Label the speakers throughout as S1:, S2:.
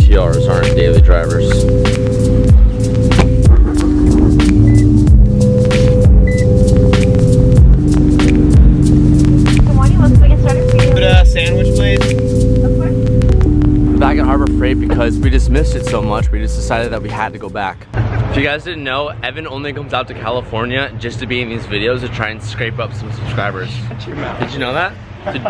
S1: GTRs aren't daily drivers.
S2: Good morning, looks like it started for you.
S3: Good sandwich, please.
S2: Of course.
S1: Back at Harbor Freight because we just missed it so much, we just decided that we had to go back. If you guys didn't know, Evan only comes out to California just to be in these videos to try and scrape up some subscribers. Did you know that?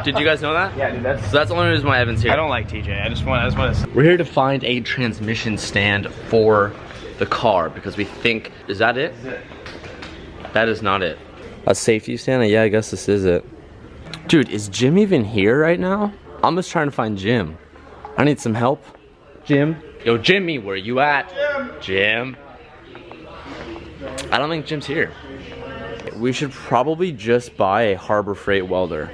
S1: Did you guys know that?
S3: Yeah, dude,
S1: So that's the only reason why Evan's here.
S3: I don't like TJ. I just want to.
S1: We're here to find a transmission stand for the car because we think, is that it? That is not it. A safety stand? Yeah, I guess this is it. Dude, is Jim even here right now? I'm just trying to find Jim. I need some help. Jim? Yo, Jimmy, where you at? Jim? I don't think Jim's here. We should probably just buy a Harbor Freight welder.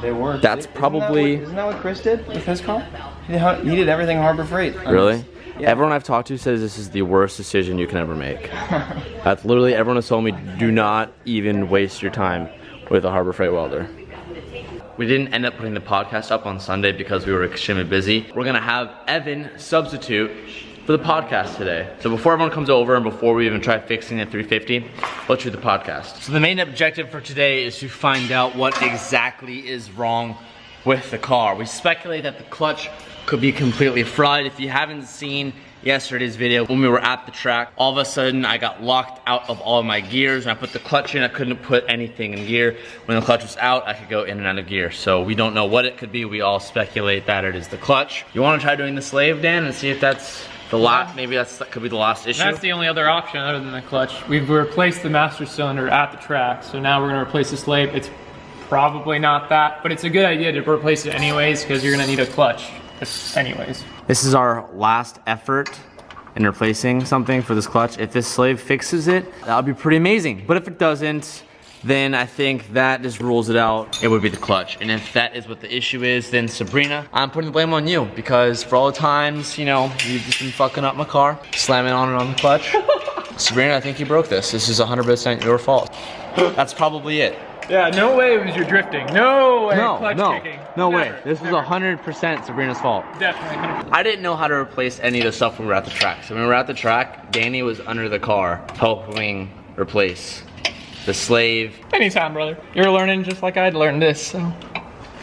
S3: They weren't.
S1: That's probably...
S3: Isn't that what Chris did with his car? He did everything Harbor Freight.
S1: Really?
S3: Yeah.
S1: Everyone I've talked to says this is the worst decision you can ever make. That's literally everyone has told me, do not even waste your time with a Harbor Freight welder. We didn't end up putting the podcast up on Sunday because we were extremely busy. We're gonna have Evan substitute for the podcast today. So before everyone comes over and before we even try fixing the 350, let's do the podcast. So the main objective for today is to find out what exactly is wrong with the car. We speculate that the clutch could be completely fried. If you haven't seen yesterday's video, when we were at the track, all of a sudden I got locked out of all of my gears. When I put the clutch in, I couldn't put anything in gear. When the clutch was out, I could go in and out of gear. So we don't know what it could be. We all speculate that it is the clutch. You wanna try doing the slave, Dan, and see if that's the last, maybe that could be the last issue?
S4: That's the only other option other than the clutch. We've replaced the master cylinder at the track, so now we're gonna replace the slave. It's probably not that, but it's a good idea to replace it anyways because you're gonna need a clutch anyways.
S1: This is our last effort in replacing something for this clutch. If this slave fixes it, that would be pretty amazing. But if it doesn't, then I think that just rules it out. It would be the clutch. And if that is what the issue is, then Sabrina, I'm putting the blame on you because for all the times, you know, you've just been fucking up my car, slamming on and on the clutch. Sabrina, I think you broke this. This is 100% your fault. That's probably it.
S4: Yeah, no way it was your drifting. No way clutch
S1: no,
S4: kicking.
S1: no
S4: Never,
S1: way. This was 100% Sabrina's fault.
S4: Definitely 100%.
S1: I didn't know how to replace any of the stuff when we were at the track. So when we were at the track, Danny was under the car helping replace the slave.
S4: Anytime, brother. You're learning just like I'd learned this, so.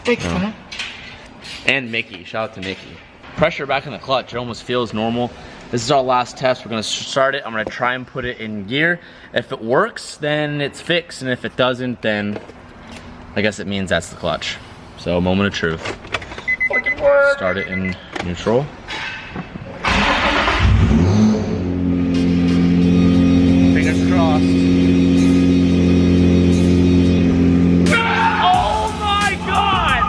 S4: Thanks, man.
S1: And Mickey, shout out to Mickey. Pressure back in the clutch, it almost feels normal. This is our last test. We're gonna start it. I'm gonna try and put it in gear. If it works, then it's fixed. And if it doesn't, then I guess it means that's the clutch. So moment of truth.
S4: Fucking work.
S1: Start it in neutral. Fingers crossed.
S4: Oh my god!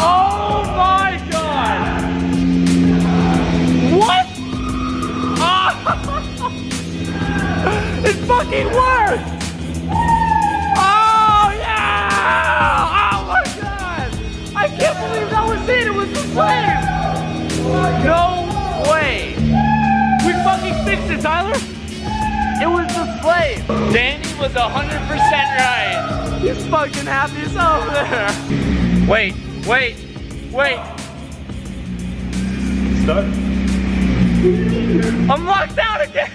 S4: Oh my god! What? Oh. It fucking worked! Oh yeah! Oh my god! I can't believe that was it! It was the slave! No way! We fucking fixed it, Tyler! It was the slave! Danny was 100% right! He's fucking happy as hell over there! Wait, wait, wait!
S3: Stuck?
S4: I'm locked out again!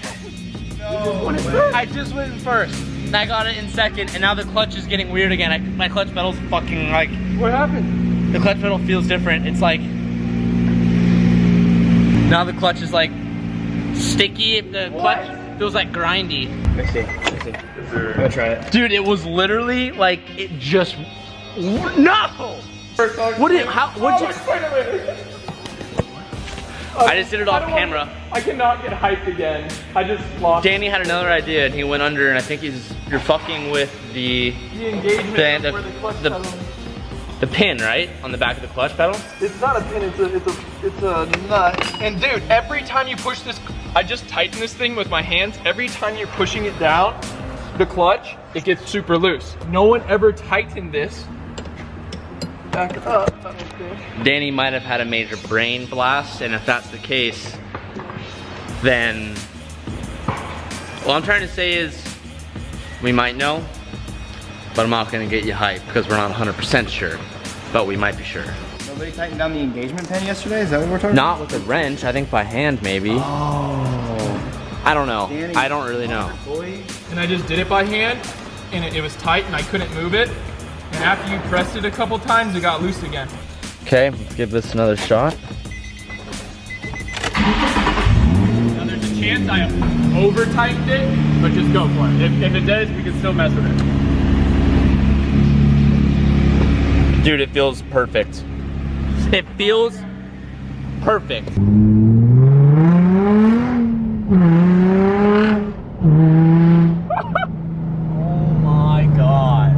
S3: No.
S1: I just went in first. And I got it in second, and now the clutch is getting weird again. My clutch pedal's fucking like...
S4: What happened?
S1: The clutch pedal feels different. It's like... Now the clutch is like sticky. The clutch feels like grindy.
S3: Let's see. Let's see. I'm gonna try it.
S1: Dude, it was literally like it just... No! What did... How... What'd you... I just did it off camera.
S4: I cannot get hyped again. I just lost.
S1: Danny had another idea and he went under, and I think you're fucking with the
S4: engagement of where the clutch pedal is.
S1: the pin, right? On the back of the clutch pedal?
S4: It's not a pin, it's a nut. And dude, every time you push this, I just tighten this thing with my hands. Every time you're pushing it down, the clutch, it gets super loose. No one ever tightened this. Back it up.
S1: Danny might have had a major brain blast, and if that's the case, then what I'm trying to say is we might know, but I'm not gonna get you hyped because we're not 100% sure, but we might be sure.
S3: Somebody tightened down the engagement pin yesterday? Is that what we're talking about?
S1: Not with a wrench, I think by hand maybe.
S3: Oh.
S1: I don't know.
S3: Danny,
S1: I don't really know.
S5: And I just did it by hand, and it was tight and I couldn't move it. And after you pressed it a couple times, it got loose again.
S1: Okay, let's give this another shot.
S5: Now there's a chance I have over tightened it, but just go for it. If it does, we can still mess with it.
S1: Dude, it feels perfect. It feels perfect.
S3: Oh my god.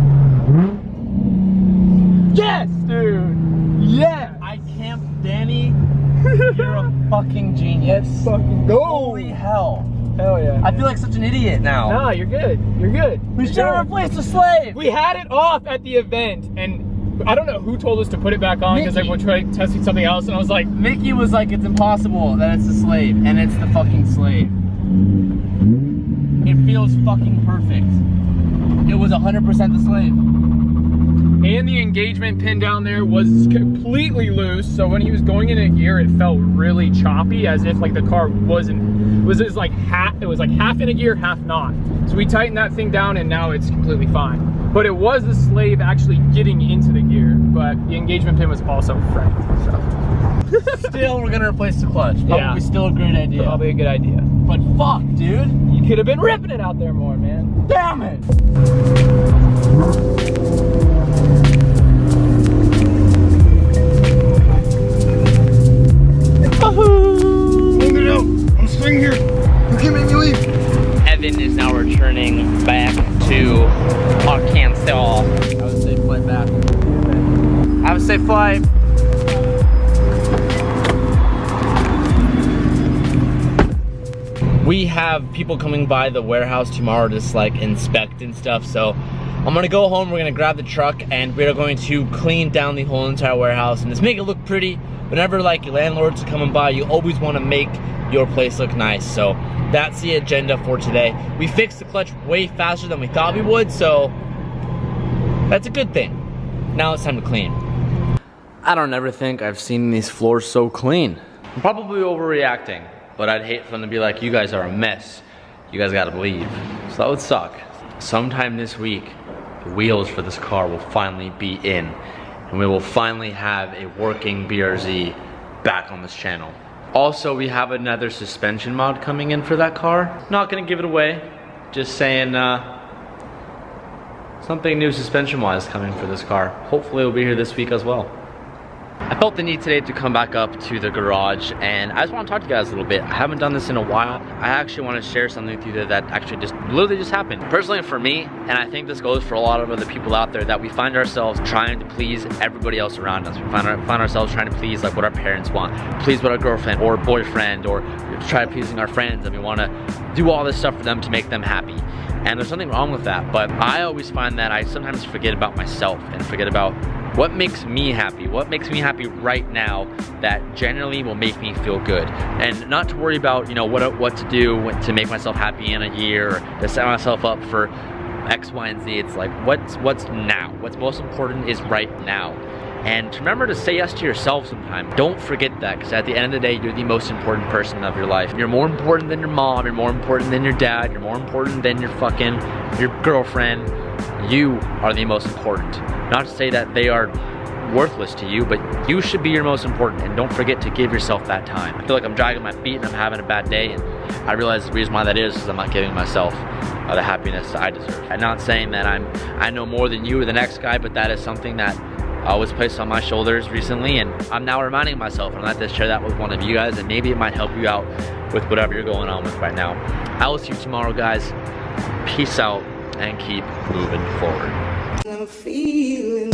S5: Yes, dude. Yeah.
S3: I can't, Danny. You're a fucking genius.
S5: Let's fucking go.
S3: Holy hell.
S5: Hell yeah.
S3: I feel like such an idiot now.
S5: Nah, you're good. You're good.
S3: We should have replaced the slave.
S5: We had it off at the event, and I don't know who told us to put it back on because everyone tried testing something else, and I was like,
S3: Mickey was like, it's impossible that it's the slave, and it's the fucking slave. It feels fucking perfect. It was 100% the slave.
S5: and the engagement pin down there was completely loose, so when he was going into gear, it felt really choppy, as if like the car it was like half in a gear, half not. So we tightened that thing down, and now it's completely fine. But it was the slave actually getting into the gear, but the engagement pin was also franked. So.
S3: Still, we're gonna replace the clutch. Probably
S5: Yeah.
S3: still a great idea.
S5: Probably a good idea.
S3: But fuck, dude.
S5: You could have been ripping it out there more, man.
S3: Damn it!
S6: I'm staying here. You can't make me leave.
S1: Evan is now returning back to Arkansas.
S3: I would say flight back.
S1: Have a safe flight. We have people coming by the warehouse tomorrow to just like inspect and stuff, so I'm gonna go home, we're gonna grab the truck, and we're going to clean down the whole entire warehouse and just make it look pretty. Whenever like your landlords are coming by, you always want to make your place look nice. So that's the agenda for today. We fixed the clutch way faster than we thought we would, so that's a good thing. Now it's time to clean. I don't ever think I've seen these floors so clean. I'm probably overreacting, but I'd hate for them to be like, you guys are a mess. You guys gotta leave. So that would suck. Sometime this week, the wheels for this car will finally be in, and we will finally have a working BRZ back on this channel. Also, we have another suspension mod coming in for that car. Not gonna give it away, just saying something new suspension-wise coming for this car. Hopefully it'll be here this week as well. I felt the need today to come back up to the garage, and I just want to talk to you guys a little bit. I haven't done this in a while. I actually want to share something with you that actually literally just happened. Personally for me, and I think this goes for a lot of other people out there, that we find ourselves trying to please everybody else around us. We find ourselves trying to please like what our parents want, please what our girlfriend or boyfriend, or try pleasing our friends, and we want to do all this stuff for them to make them happy. And there's nothing wrong with that, but I always find that I sometimes forget about myself and forget about what makes me happy, what makes me happy right now that generally will make me feel good. And not to worry about, you know, what to do to make myself happy in a year, or to set myself up for X, Y, and Z. It's like, what's now? What's most important is right now. And remember to say yes to yourself sometimes. Don't forget that, because at the end of the day, you're the most important person of your life. You're more important than your mom, you're more important than your dad, you're more important than your girlfriend. You are the most important. Not to say that they are worthless to you, but you should be your most important, and don't forget to give yourself that time. I feel like I'm dragging my feet and I'm having a bad day, and I realize the reason why that is I'm not giving myself the happiness that I deserve. I'm not saying that I know more than you or the next guy, but that is something that was placed on my shoulders recently, and I'm now reminding myself, and I'd like to share that with one of you guys, and maybe it might help you out with whatever you're going on with right now. I will see you tomorrow, guys. Peace out, and keep moving forward.
S7: I'm feeling